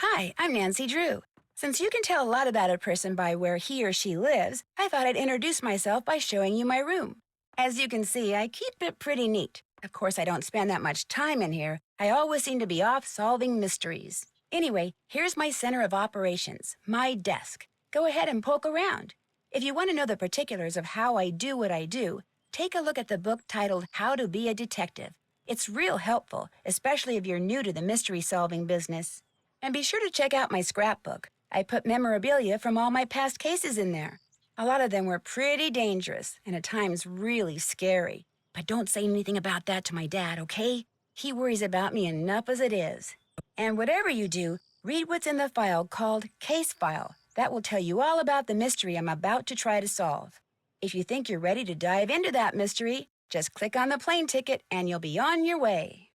Hi, I'm Nancy Drew. Since you can tell a lot about a person by where he or she lives, I thought I'd introduce myself by showing you my room. As you can see, I keep it pretty neat. Of course, I don't spend that much time in here. I always seem to be off solving mysteries. Anyway, here's my center of operations, my desk. Go ahead and poke around. If you want to know the particulars of how I do what I do, take a look at the book titled How to Be a Detective. It's real helpful, especially if you're new to the mystery-solving business. And be sure to check out my scrapbook. I put memorabilia from all my past cases in there. A lot of them were pretty dangerous and at times really scary. But don't say anything about that to my dad, okay? He worries about me enough as it is. And whatever you do, read what's in the file called Case File. That will tell you all about the mystery I'm about to try to solve. If you think you're ready to dive into that mystery, just click on the plane ticket and you'll be on your way.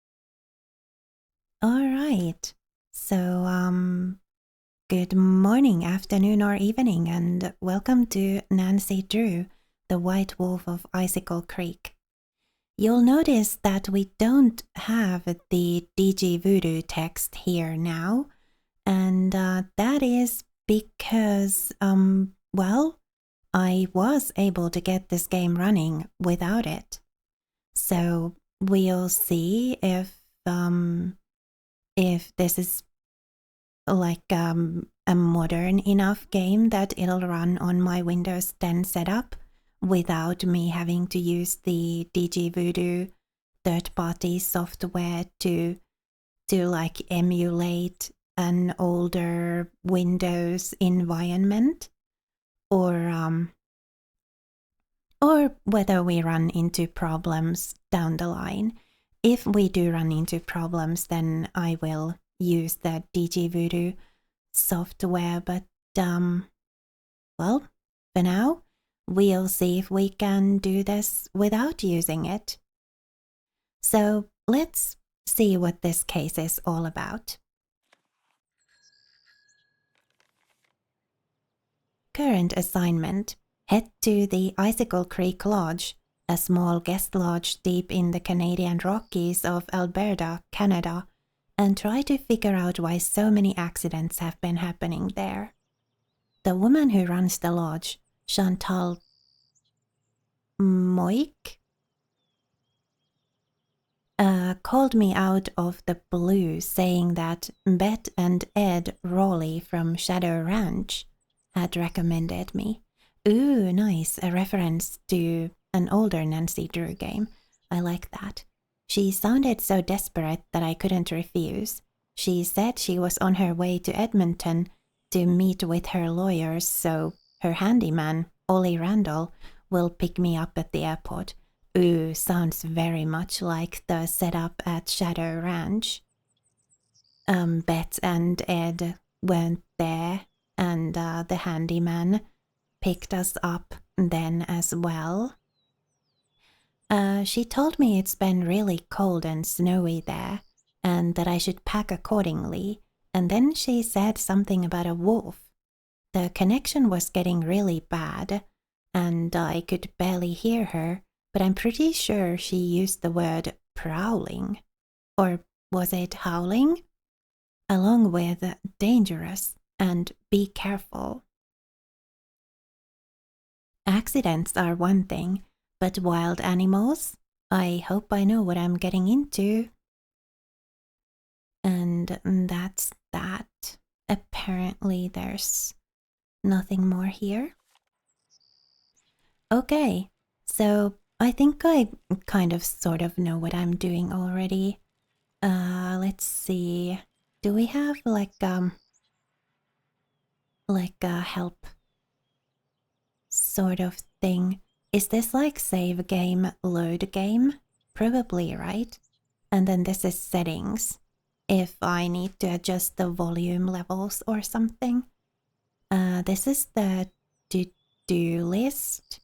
All right. So, good morning, afternoon, or evening, and welcome to Nancy Drew, the White Wolf of Icicle Creek. You'll notice that we don't have the DG Voodoo text here now, and that is because, well, I was able to get this game running without it. So we'll see if this is like a modern enough game that it'll run on my Windows 10 setup without me having to use the DG Voodoo third-party software to like emulate an older Windows environment, or whether we run into problems down the line. If we do run into problems, then I will use the DG Voodoo software, but well, for now, we'll see if we can do this without using it. So let's see what this case is all about. Current assignment: head to the Icicle Creek Lodge, a small guest lodge deep in the Canadian Rockies of Alberta, Canada, and try to figure out why so many accidents have been happening there. The woman who runs the lodge, Chantal Moik, called me out of the blue saying that Bet and Ed Rowley from Shadow Ranch had recommended me. Ooh, nice, a reference to an older Nancy Drew game. I like that. She sounded so desperate that I couldn't refuse. She said she was on her way to Edmonton to meet with her lawyers, so her handyman, Ollie Randall, will pick me up at the airport. Ooh, sounds very much like the setup at Shadow Ranch. Bet and Ed went there, and the handyman picked us up then as well. She told me it's been really cold and snowy there, and that I should pack accordingly, and then she said something about a wolf. The connection was getting really bad, and I could barely hear her, but I'm pretty sure she used the word prowling. Or was it howling? Along with dangerous and be careful. Accidents are one thing, but wild animals? I hope I know what I'm getting into. And that's that. Apparently there's nothing more here. Okay, so I think I kind of sort of know what I'm doing already. Let's see. Do we have like a help sort of thing? Is this like save game, load game? Probably, right? And then this is settings, if I need to adjust the volume levels or something. This is the to-do list,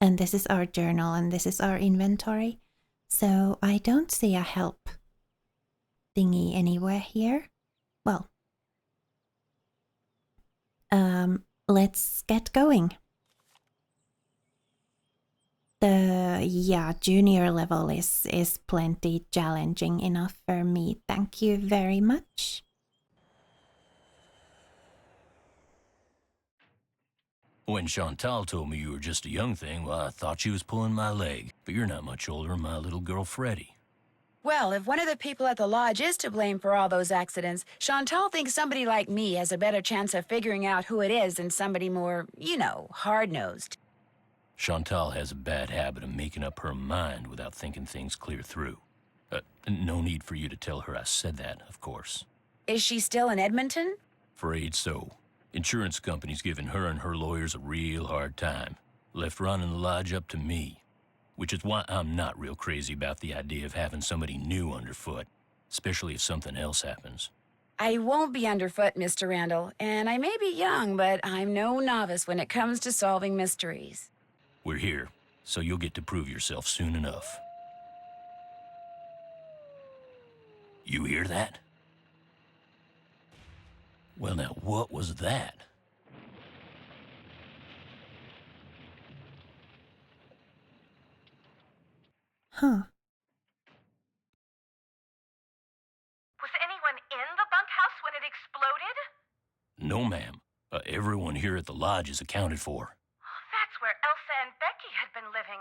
and this is our journal, and this is our inventory. So I don't see a help thingy anywhere here. Well, let's get going. The junior level is plenty challenging enough for me. Thank you very much. When Chantal told me you were just a young thing, well, I thought she was pulling my leg. But you're not much older than my little girl, Freddie. Well, if one of the people at the lodge is to blame for all those accidents, Chantal thinks somebody like me has a better chance of figuring out who it is than somebody more, hard-nosed. Chantal has a bad habit of making up her mind without thinking things clear through. No need for you to tell her I said that, of course. Is she still in Edmonton? Afraid so. Insurance company's giving her and her lawyers a real hard time. Left running the lodge up to me. Which is why I'm not real crazy about the idea of having somebody new underfoot, especially if something else happens. I won't be underfoot, Mr. Randall, and I may be young, but I'm no novice when it comes to solving mysteries. We're here, so you'll get to prove yourself soon enough. You hear that? Well, now, what was that? Huh. Was anyone in the bunkhouse when it exploded? No, ma'am. Everyone here at the lodge is accounted for. That's where Elsa and Becky had been living.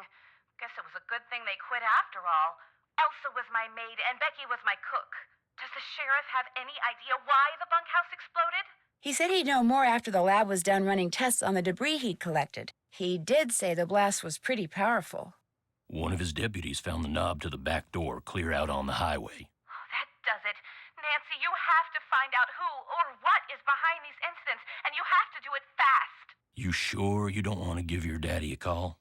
Guess it was a good thing they quit after all. Elsa was my maid and Becky was my cook. Does the sheriff have any idea why the bunkhouse exploded? He said he'd know more after the lab was done running tests on the debris he'd collected. He did say the blast was pretty powerful. One of his deputies found the knob to the back door clear out on the highway. That does it. Nancy, you have to find out who or what is behind these incidents, and you have to do it fast. You sure you don't want to give your daddy a call?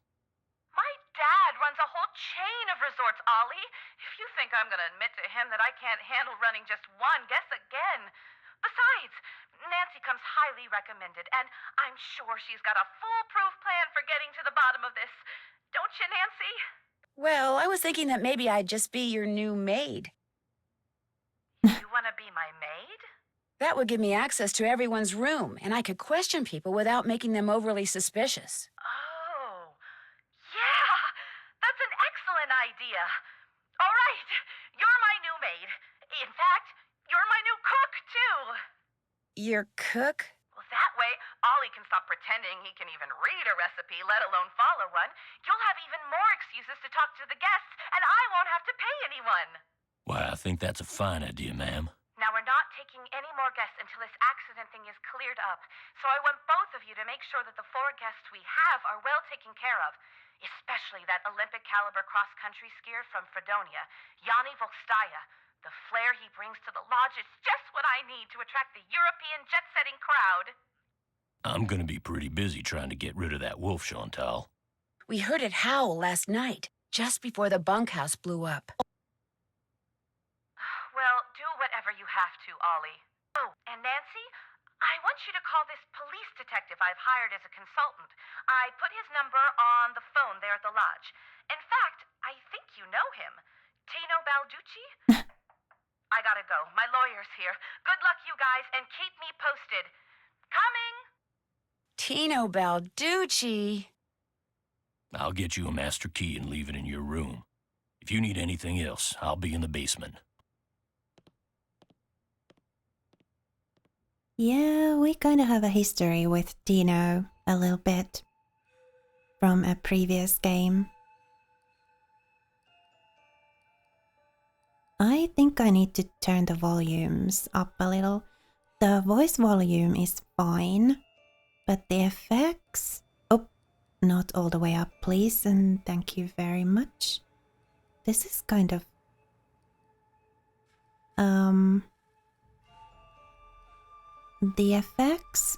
My dad runs a whole chain of resorts, Ollie. If you think I'm going to admit to him that I can't handle running just one, guess again. Besides, Nancy comes highly recommended, and I'm sure she's got a foolproof plan for getting to the bottom of this. Don't you, Nancy? Well, I was thinking that maybe I'd just be your new maid. You want to be my maid? That would give me access to everyone's room, and I could question people without making them overly suspicious. Oh, yeah, that's an excellent idea. All right, you're my new maid. In fact, you're my new cook, too. Your cook? Well, that way, Ollie can stop pretending he can even read a recipe, let alone follow one. You'll have even more excuses to talk to the guests, and I won't have to pay anyone. Why, I think that's a fine idea, ma'am. Now, we're not taking any more guests until this accident thing is cleared up. So I want both of you to make sure that the 4 guests we have are well taken care of. Especially that Olympic caliber cross-country skier from Fredonia, Yanni Volstaya. The flair he brings to the lodge is just what I need to attract the European jet-setting crowd. I'm gonna be pretty busy trying to get rid of that wolf, Chantal. We heard it howl last night, just before the bunkhouse blew up. Well, do whatever you have to, Ollie. Oh, and Nancy, I want you to call this police detective I've hired as a consultant. I put his number on the phone there at the lodge. In fact, I think you know him. Tino Balducci? I gotta go. My lawyer's here. Good luck, you guys, and keep me posted. Coming! Tino Balducci. I'll get you a master key and leave it in your room. If you need anything else, I'll be in the basement. Yeah, we kind of have a history with Tino a little bit from a previous game. I think I need to turn the volumes up a little. The voice volume is fine, but the effects... Oh, not all the way up, please, and thank you very much. This is kind of... The effects,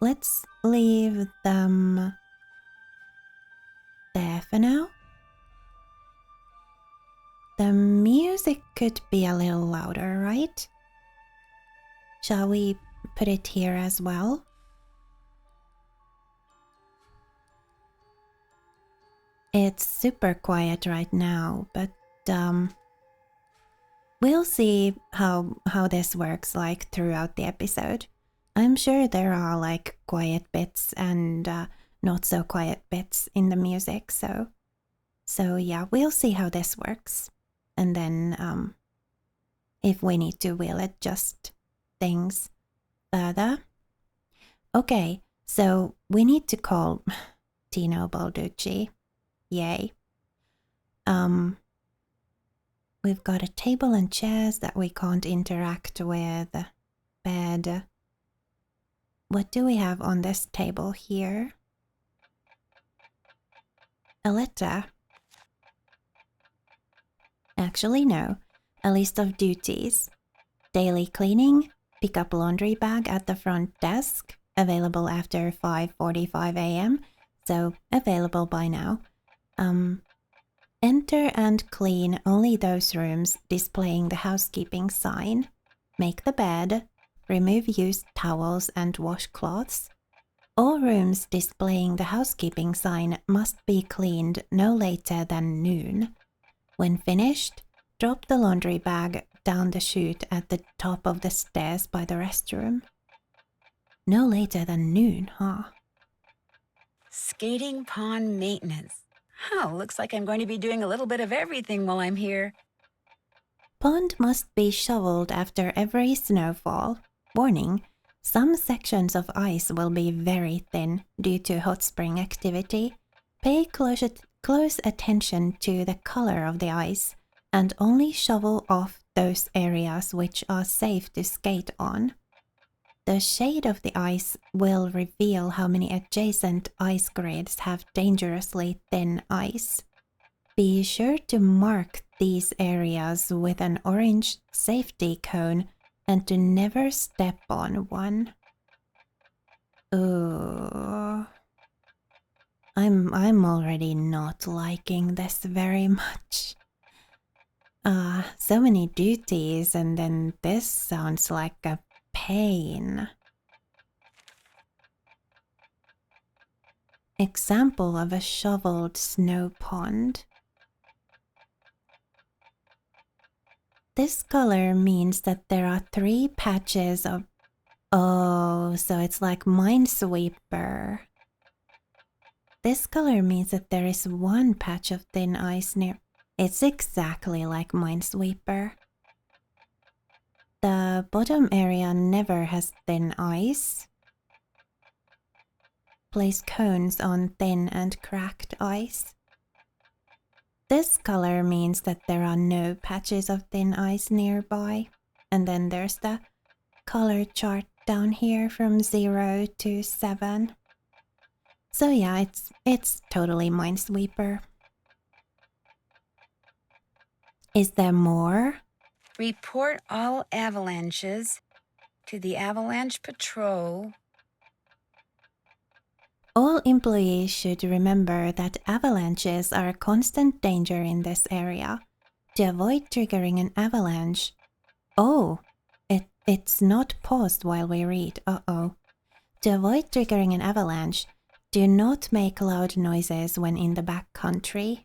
let's leave them there for now. The music could be a little louder, right? Shall we put it here as well? It's super quiet right now, but we'll see how this works like throughout the episode. I'm sure there are like quiet bits and not so quiet bits in the music, so yeah, we'll see how this works. And then if we need to, we'll adjust things further. Okay, So we need to call Tino Balducci. Yay. We've got a table and chairs that we can't interact with. Bed. What do we have on this table here? A letter. Actually, no. A list of duties. Daily cleaning, pick up laundry bag at the front desk, available after 5:45 a.m., so available by now. Enter and clean only those rooms displaying the housekeeping sign. Make the bed, remove used towels and washcloths. All rooms displaying the housekeeping sign must be cleaned no later than noon. When finished, drop the laundry bag down the chute at the top of the stairs by the restroom. No later than noon, huh? Skating pond maintenance. Oh, looks like I'm going to be doing a little bit of everything while I'm here. Pond must be shoveled after every snowfall. Warning, some sections of ice will be very thin due to hot spring activity. Pay close attention to the color of the ice and only shovel off those areas which are safe to skate on. The shade of the ice will reveal how many adjacent ice grids have dangerously thin ice. Be sure to mark these areas with an orange safety cone and to never step on one. Ooh. I'm already not liking this very much. So many duties, and then this sounds like a pain. Example of a shoveled snow pond. This color means that there are 3 patches of... Oh, so it's like Minesweeper. This color means that there is 1 patch of thin ice near... It's exactly like Minesweeper. The bottom area never has thin ice. Place cones on thin and cracked ice. This color means that there are no patches of thin ice nearby. And then there's the color chart down here from 0 to 7. So yeah, it's totally Minesweeper. Is there more? Report all avalanches to the Avalanche Patrol. All employees should remember that avalanches are a constant danger in this area. To avoid triggering an avalanche... Oh, it's not paused while we read. Uh-oh. To avoid triggering an avalanche, do not make loud noises when in the backcountry.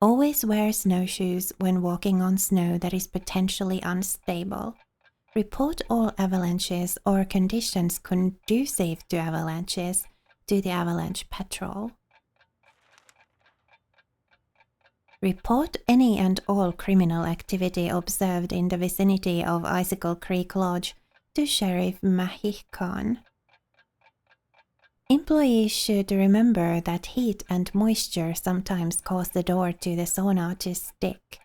Always wear snowshoes when walking on snow that is potentially unstable. Report all avalanches or conditions conducive to avalanches to the Avalanche Patrol. Report any and all criminal activity observed in the vicinity of Icicle Creek Lodge to Sheriff Mahikhan. Employees should remember that heat and moisture sometimes cause the door to the sauna to stick,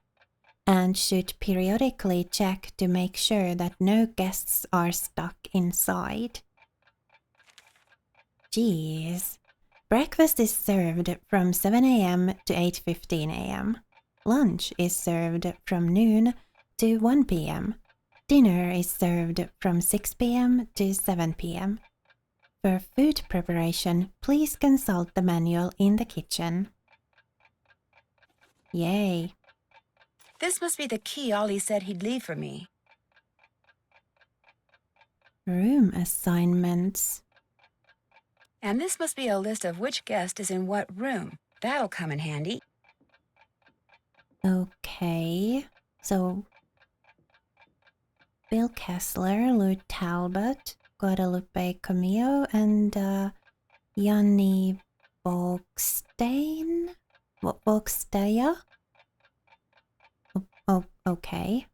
and should periodically check to make sure that no guests are stuck inside. Jeez. Breakfast is served from 7 a.m. to 8:15 a.m. Lunch is served from noon to 1 p.m. Dinner is served from 6 p.m. to 7 p.m. For food preparation, please consult the manual in the kitchen. Yay. This must be the key Ollie said he'd leave for me. Room assignments. And this must be a list of which guest is in what room. That'll come in handy. Okay, so Bill Kessler, Lou Talbot, Guadalupe Camillo, and Yanni Volkstein? Volksteya? Oh, okay.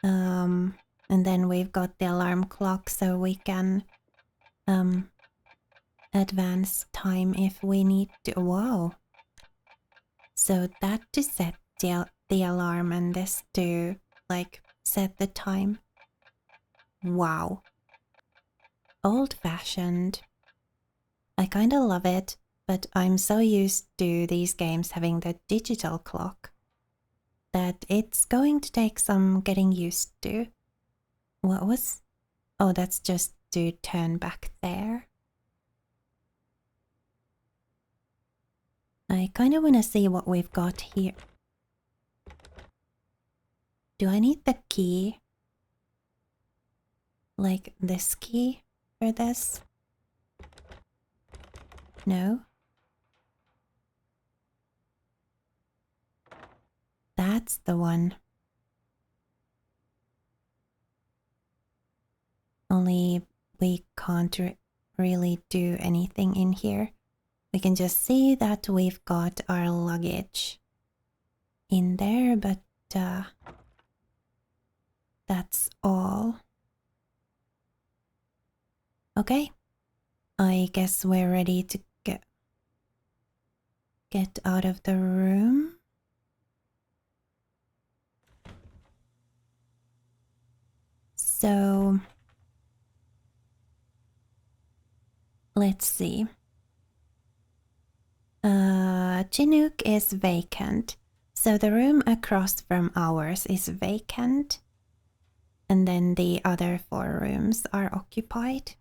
And then we've got the alarm clock so we can advance time if we need to. Wow. So that to set the alarm and this to like set the time. Wow. Old fashioned. I kinda love it, but I'm so used to these games having the digital clock that it's going to take some getting used to. What was... Oh, that's just to turn back there. I kinda wanna see what we've got here. Do I need the key? Like this key for this? No? That's the one. Only we can't really do anything in here. We can just see that we've got our luggage in there, but that's all. Okay, I guess we're ready to get out of the room. So let's see. Chinook is vacant, so the room across from ours is vacant, and then the other 4 rooms are occupied.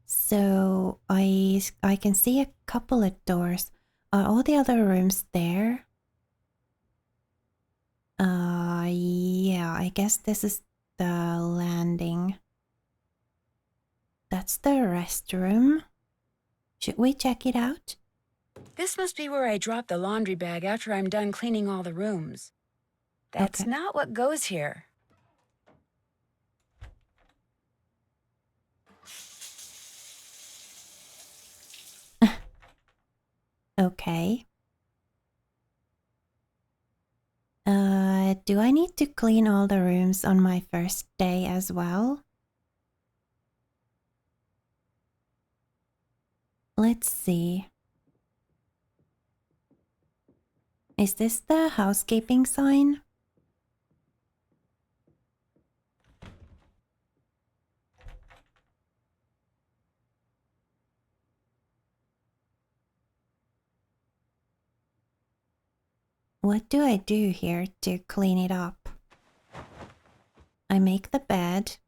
So I can see a couple of doors. Are all the other rooms there? Yeah, I guess this is the landing. That's the restroom. Should we check it out? This must be where I drop the laundry bag after I'm done cleaning all the rooms. That's Okay. not what goes here. Okay. Do I need to clean all the rooms on my first day as well? Let's see. Is this the housekeeping sign? What do I do here to clean it up? I make the bed.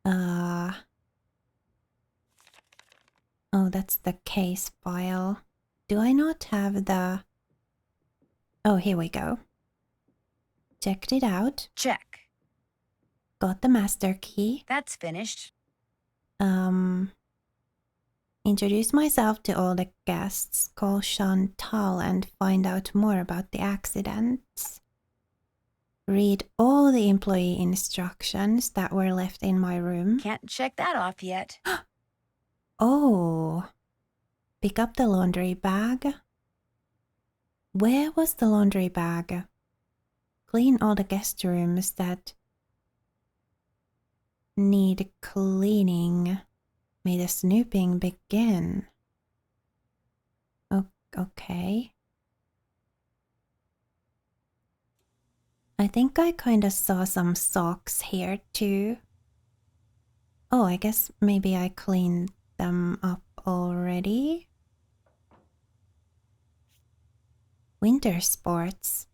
Oh, that's the case file. Do I not have the... Oh, here we go. Checked it out. Check. Got the master key. That's finished. Introduce myself to all the guests, call Chantal and find out more about the accidents. Read all the employee instructions that were left in my room. Can't check that off yet. Oh, pick up the laundry bag. Where was the laundry bag? Clean all the guest rooms that need cleaning. May the snooping begin. Okay. I think I kinda saw some socks here too. Oh, I guess maybe I cleaned them up already. Winter sports.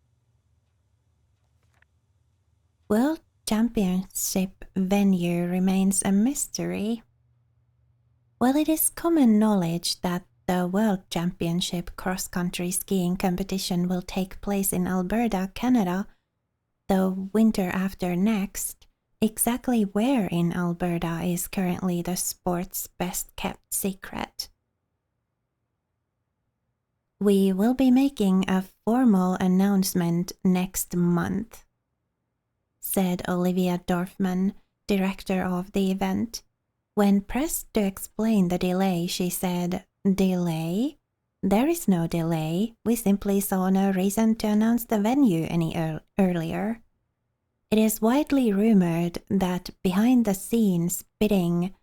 World Championship venue remains a mystery. Well, it is common knowledge that the World Championship cross-country skiing competition will take place in Alberta, Canada, the winter after next. Exactly where in Alberta is currently the sport's best-kept secret. We will be making a formal announcement next month, said Olivia Dorfman, director of the event. When pressed to explain the delay, she said, "Delay? There is no delay. We simply saw no reason to announce the venue any earlier. It is widely rumored that behind the scenes bidding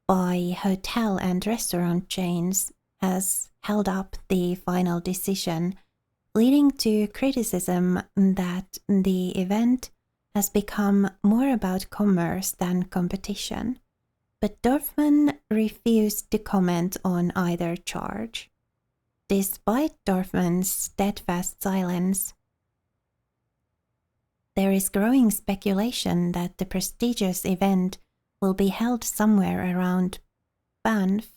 by hotel and restaurant chains has held up the final decision, leading to criticism that the event has become more about commerce than competition. But Dorfman refused to comment on either charge. Despite Dorfman's steadfast silence, there is growing speculation that the prestigious event will be held somewhere around Banff,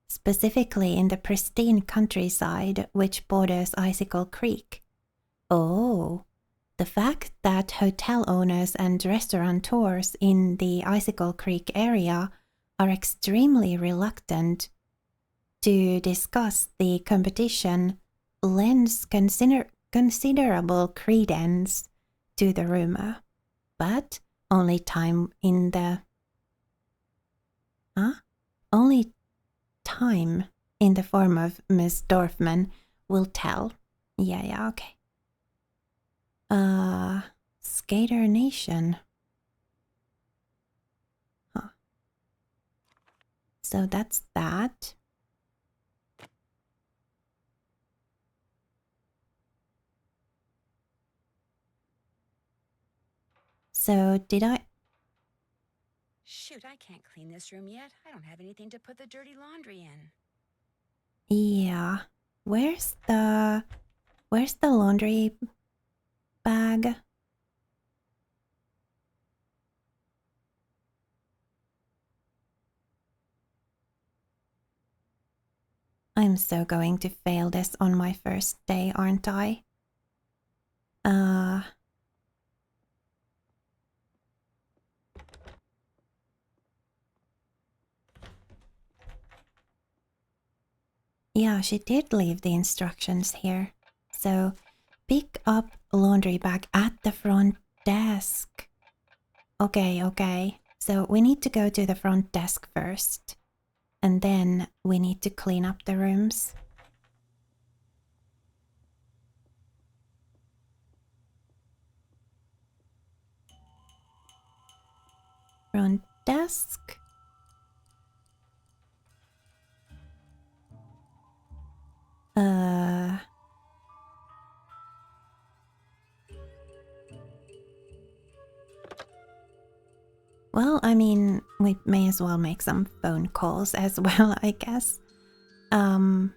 specifically in the pristine countryside which borders Icicle Creek. Oh, the fact that hotel owners and restaurateurs in the Icicle Creek area are extremely reluctant to discuss the competition lends considerable credence to the rumor, but only time in the form of Miss Dorfman will tell. Yeah, okay. Skater Nation. Huh. So that's that. So did I... Shoot, I can't clean this room yet. I don't have anything to put the dirty laundry in. Yeah. Where's the laundry bag? I'm so going to fail this on my first day, aren't I? Yeah, she did leave the instructions here. So, pick up laundry bag at the front desk. Okay. So we need to go to the front desk first. And then we need to clean up the rooms. Front desk. Well, I mean, we may as well make some phone calls as well, I guess. So,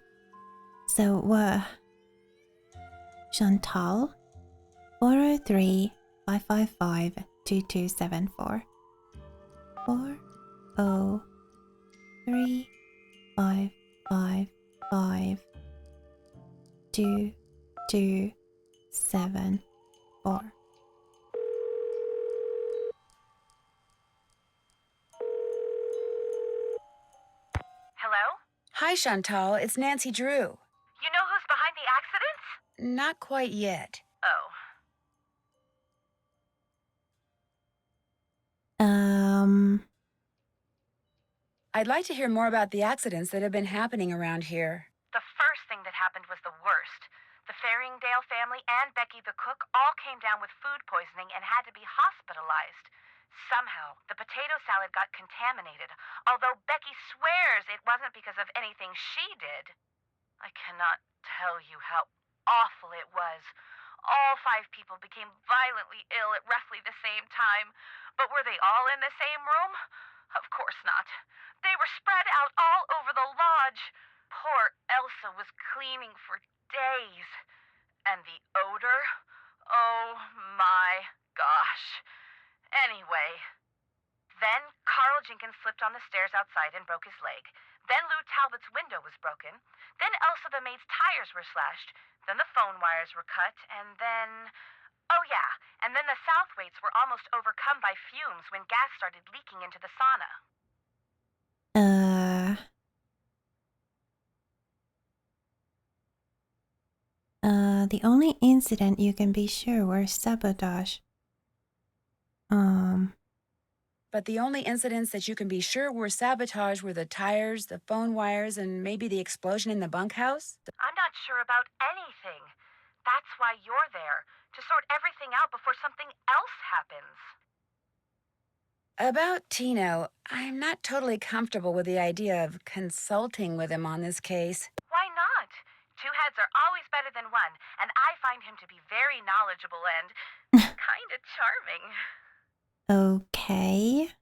Chantal? 403-555-2274. 403-555-2274. Hello? Hi, Chantal. It's Nancy Drew. You know who's behind the accidents? Not quite yet. Oh. I'd like to hear more about the accidents that have been happening around here. The first thing that happened was the worst. The Faringdale family and Becky the cook all came down with food poisoning and had to be hospitalized. Somehow, the potato salad got contaminated, although Becky swears it wasn't because of anything she did. I cannot tell you how awful it was. All 5 people became violently ill at roughly the same time. But were they all in the same room? Of course not. They were spread out all over the lodge. Poor Elsa was cleaning for days. And the odor? Oh my gosh. Anyway, then Carl Jenkins slipped on the stairs outside and broke his leg. Then Lou Talbot's window was broken. Then Elsa the maid's tires were slashed. Then the phone wires were cut. And then... oh yeah, and then the Southwaites were almost overcome by fumes when gas started leaking into the sauna. The only incident you can be sure were sabotage. But the only incidents that you can be sure were sabotage were the tires, the phone wires, and maybe the explosion in the bunkhouse? I'm not sure about anything. That's why you're there, to sort everything out before something else happens. About Tino, I'm not totally comfortable with the idea of consulting with him on this case. Why not? Two heads are always better than one, and I find him to be very knowledgeable and kind of charming. Okay.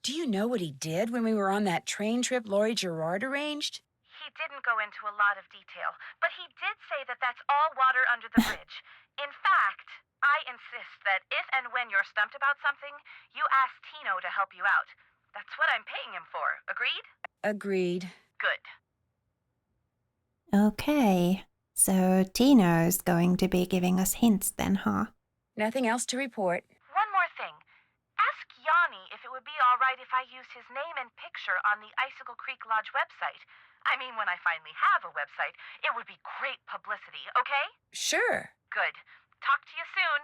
Do you know what he did when we were on that train trip Lori Gerard arranged? He didn't go into a lot of detail, but he did say that that's all water under the bridge. In fact, I insist that if and when you're stumped about something, you ask Tino to help you out. That's what I'm paying him for. Agreed? Agreed. Good. Okay. So Tino's going to be giving us hints then, huh? Nothing else to report. One more thing. Ask Yanni if it would be all right if I used his name and picture on the Icicle Creek Lodge website. I mean, when I finally have a website, it would be great publicity, okay? Sure. Good. Talk to you soon.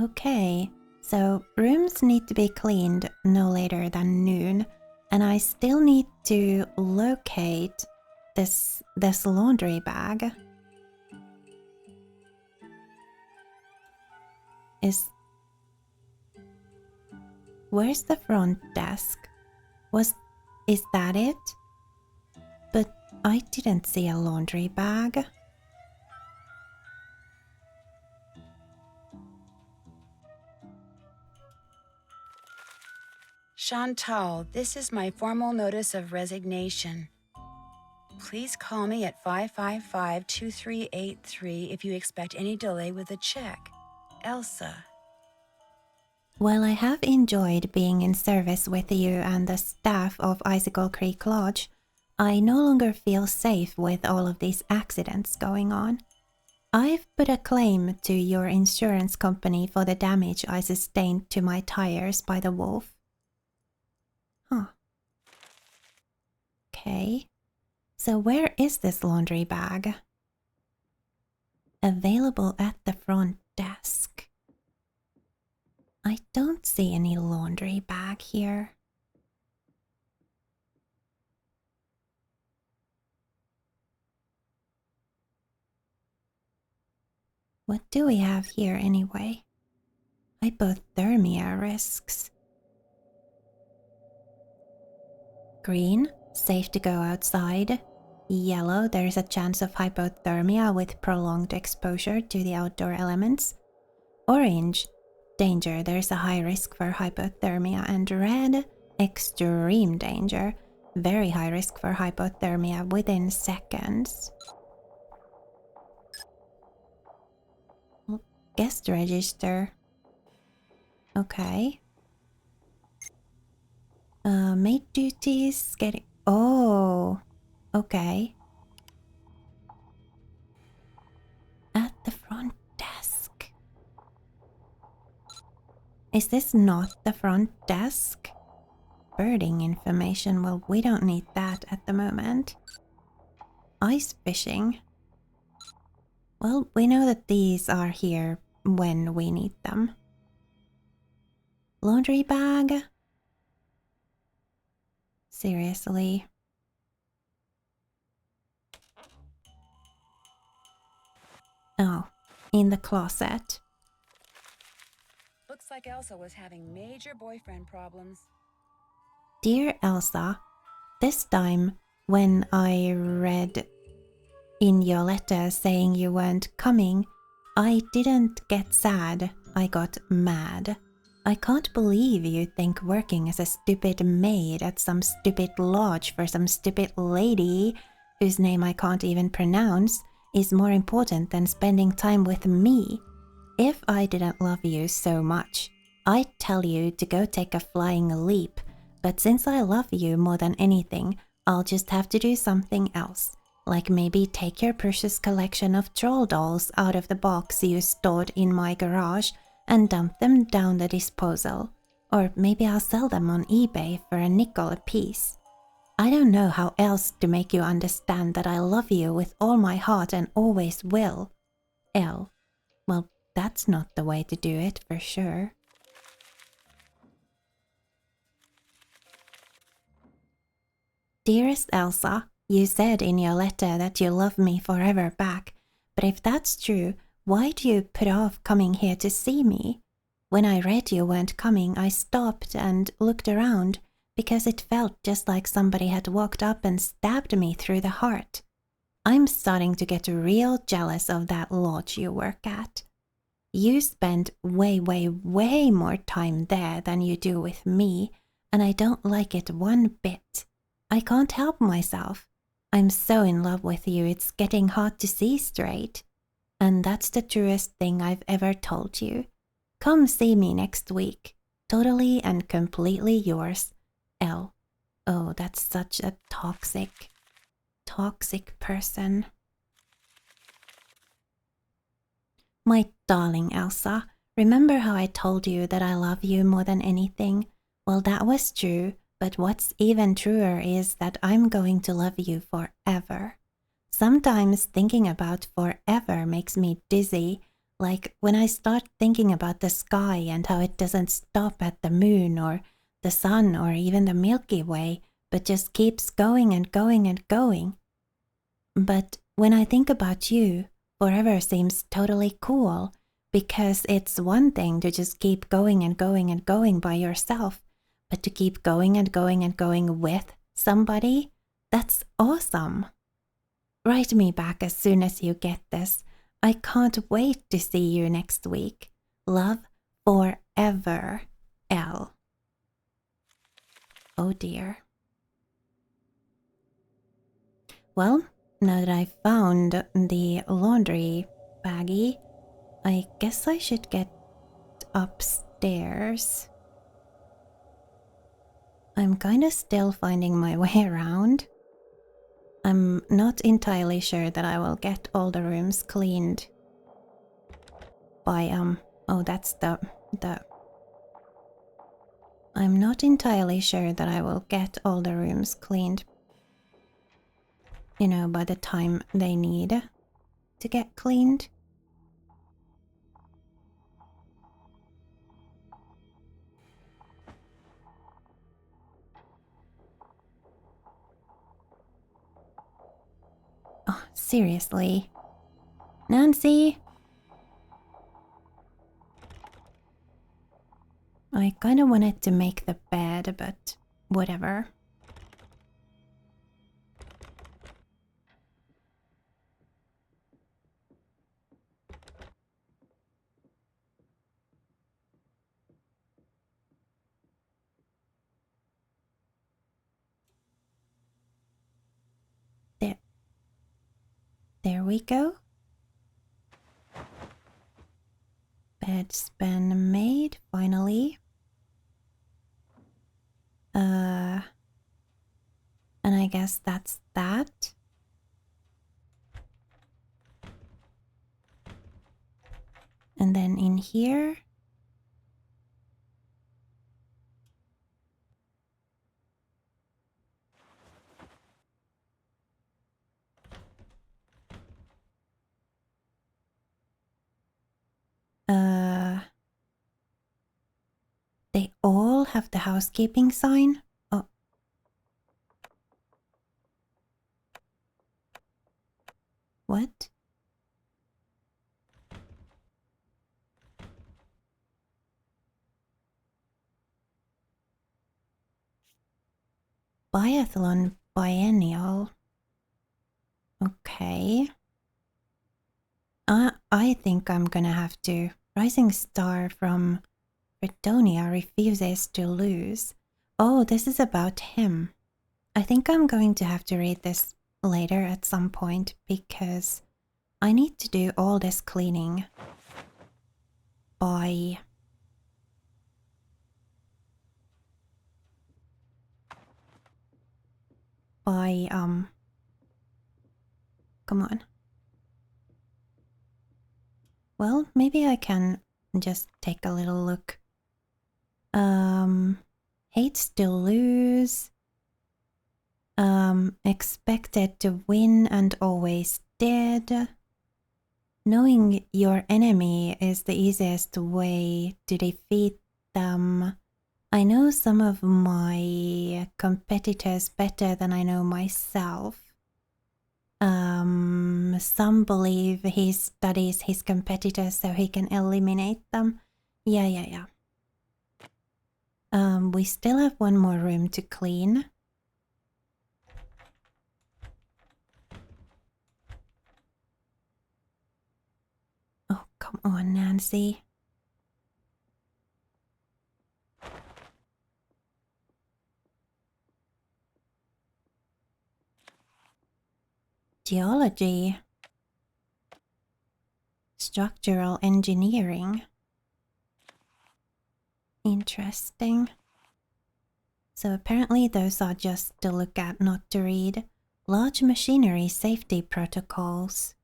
Okay. So rooms need to be cleaned no later than noon, and I still need to locate this laundry bag. Where's the front desk? Is that it? But I didn't see a laundry bag. Chantal, this is my formal notice of resignation. Please call me at 555-2383 if you expect any delay with the check. Elsa. While I have enjoyed being in service with you and the staff of Icicle Creek Lodge, I no longer feel safe with all of these accidents going on. I've put a claim to your insurance company for the damage I sustained to my tires by the wolf. Huh. Okay. So where is this laundry bag? Available at the front desk. I don't see any laundry bag here. What do we have here anyway? Hypothermia risks. Green, safe to go outside. Yellow, there is a chance of hypothermia with prolonged exposure to the outdoor elements. Orange, danger, there is a high risk for hypothermia. And red, extreme danger, very high risk for hypothermia within seconds. Guest register. Okay. Maid duties, getting... Oh, okay. At the front desk. Is this not the front desk? Birding information, well, we don't need that at the moment. Ice fishing. Well, we know that these are here when we need them. Laundry bag? Seriously? Oh, in the closet. Looks like Elsa was having major boyfriend problems. Dear Elsa, this time when I read in your letter saying you weren't coming, I didn't get sad, I got mad. I can't believe you think working as a stupid maid at some stupid lodge for some stupid lady, whose name I can't even pronounce, is more important than spending time with me. If I didn't love you so much, I'd tell you to go take a flying leap, but since I love you more than anything, I'll just have to do something else. Like maybe take your precious collection of troll dolls out of the box you stored in my garage and dump them down the disposal. Or maybe I'll sell them on eBay for a nickel a piece. I don't know how else to make you understand that I love you with all my heart and always will. L. Well, that's not the way to do it for sure. Dearest Elsa, you said in your letter that you love me forever back, but if that's true, why do you put off coming here to see me? When I read you weren't coming, I stopped and looked around because it felt just like somebody had walked up and stabbed me through the heart. I'm starting to get real jealous of that lodge you work at. You spend way more time there than you do with me, and I don't like it one bit. I can't help myself. I'm so in love with you, it's getting hard to see straight. And that's the truest thing I've ever told you. Come see me next week. Totally and completely yours, L. Oh, that's such a toxic person. My darling Elsa, remember how I told you that I love you more than anything? Well, that was true. But what's even truer is that I'm going to love you forever. Sometimes thinking about forever makes me dizzy, like when I start thinking about the sky and how it doesn't stop at the moon or the sun or even the Milky Way, but just keeps going and going and going. But when I think about you, forever seems totally cool, because it's one thing to just keep going and going and going by yourself. But to keep going and going and going with somebody, that's awesome. Write me back as soon as you get this. I can't wait to see you next week. Love forever, L. Oh dear. Well, now that I've found the laundry baggie, I guess I should get upstairs. I'm kinda still finding my way around. I'm not entirely sure that I will get all the rooms cleaned by, oh, that's the... I'm not entirely sure that I will get all the rooms cleaned, you know, by the time they need to get cleaned. Oh, seriously. Nancy? I kinda wanted to make the bed, but whatever. There we go. Bed's been made, finally. And I guess that's that. And then in here, they all have the housekeeping sign. Oh. What? Biathlon biennial. Okay. I think I'm gonna have to. Rising star from Fredonia refuses to lose. Oh, this is about him. I think I'm going to have to read this later at some point because I need to do all this cleaning by come on. Well, maybe I can just take a little look. Hates to lose. Expected to win and always did. Knowing your enemy is the easiest way to defeat them. I know some of my competitors better than I know myself. Some believe he studies his competitors so he can eliminate them. Yeah. We still have one more room to clean. Oh, come on, Nancy. Geology. Structural engineering. Interesting. So apparently those are just to look at, not to read. Large machinery safety protocols.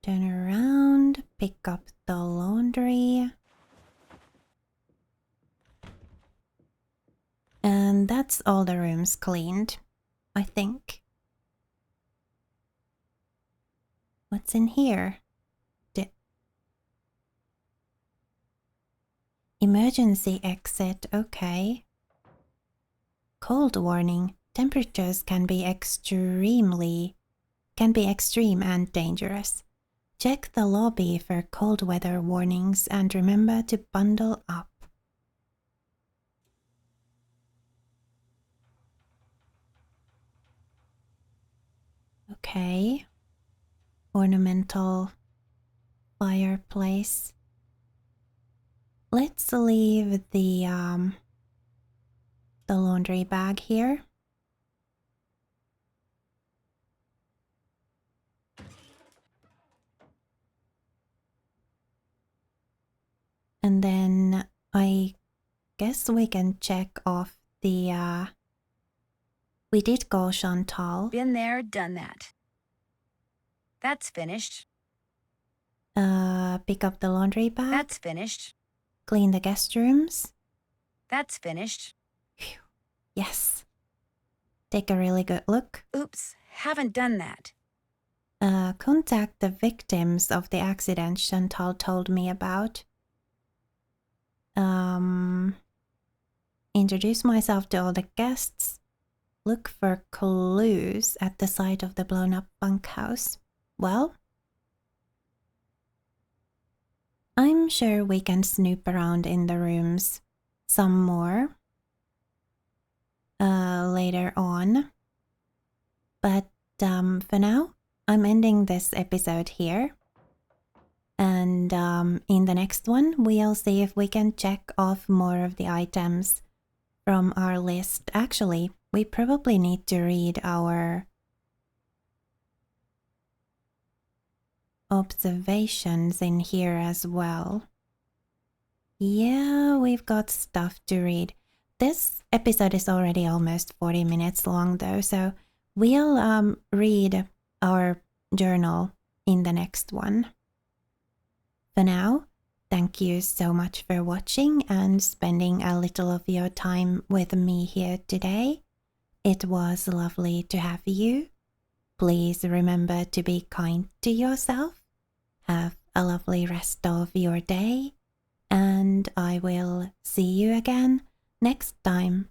Turn around, pick up the laundry. And that's all the rooms cleaned, I think. What's in here? Emergency exit, okay. Cold warning. Temperatures can be extreme and dangerous. Check the lobby for cold weather warnings and remember to bundle up. Okay. Ornamental fireplace. Let's leave the laundry bag here. And then I guess we can check off the we did go Chantal. Been there, done that. That's finished. Pick up the laundry bag. That's finished. Clean the guest rooms. That's finished. Phew. Yes. Take a really good look. Oops, haven't done that. Contact the victims of the accident Chantal told me about. Introduce myself to all the guests. Look for clues at the site of the blown up bunkhouse. Well, I'm sure we can snoop around in the rooms some more later on. But for now, I'm ending this episode here. And in the next one, we'll see if we can check off more of the items from our list. Actually, we probably need to read our observations in here as well. Yeah, we've got stuff to read. This episode is already almost 40 minutes long though, so we'll read our journal in the next one. For now, thank you so much for watching and spending a little of your time with me here today. It was lovely to have you. Please remember to be kind to yourself. Have a lovely rest of your day, and I will see you again next time.